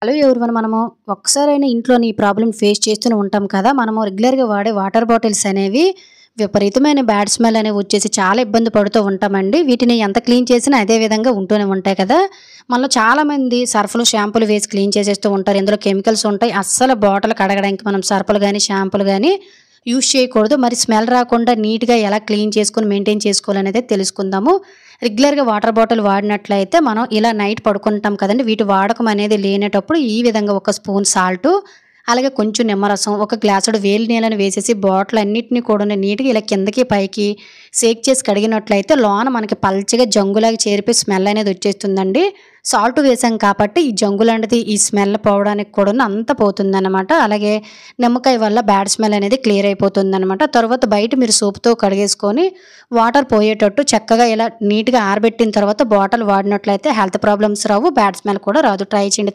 Hello everyone మనము ఒక్కసారైనా ఇంట్లోని ఈ ప్రాబ్లమ్ ఫేస్ చేస్తూనే ఉంటాం కదా. మనము రెగ్యులర్‌గా వాడే వాటర్ బాటిల్స్ అనేవి విపరీతమైన బ్యాడ్ స్మెల్ అనేవి వచ్చేసి చాలా ఇబ్బంది పడుతూ ఉంటామండి. వీటిని ఎంత క్లీన్ చేసినా అదే విధంగా ఉంటూనే ఉంటాయి కదా. మనలో చాలామంది సర్ఫ్‌లు, షాంపూలు వేసి క్లీన్ చేసేస్తూ ఉంటారు. ఇందులో కెమికల్స్ ఉంటాయి. అస్సలు బాటిల్ కడగడానికి మనం సర్ఫ్‌లు గానీ, షాంపూలు గానీ యూజ్ చేయకూడదు. మరి స్మెల్ రాకుండా నీట్‌గా ఎలా క్లీన్ చేసుకొని మెయింటైన్ చేసుకోవాలనేదే తెలుసుకుందాము. రెగ్యులర్‌గా వాటర్ బాటిల్ వాడినట్లయితే మనం ఇలా నైట్ పడుకుంటాం కదండీ! వీటి వాడకం అనేది లేనేటప్పుడు ఈ విధంగా ఒక స్పూన్ సాల్టు, అలాగే కొంచెం నిమ్మరసం, ఒక గ్లాసుడు వేడి నీళ్ళని వేసేసి బాటిల్ అన్నిటిని కూడాను నీట్‌గా ఇలా కిందకి పైకి షేక్ చేసి కడిగినట్లయితే లోన మనకి పల్చగా జంగులాగా చేరిపోయి స్మెల్ అనేది వచ్చేస్తుందండి. సాల్ట్ వేసాం కాబట్టి ఈ జంగు లాంటిది ఈ స్మెల్ పోవడానికి కూడాను అంతా పోతుందనమాట. అలాగే నిమ్మకాయ వల్ల బ్యాడ్ స్మెల్ అనేది క్లియర్ అయిపోతుందనమాట. తర్వాత బయట మీరు సోప్‌తో కడిగేసుకొని వాటర్ పోయేటట్టు చక్కగా ఇలా నీట్‌గా ఆరబెట్టిన తర్వాత బాటిల్ వాడినట్లయితే హెల్త్ ప్రాబ్లమ్స్ రావు. బ్యాడ్ స్మెల్ కూడా రాదు. ట్రై చేయండి.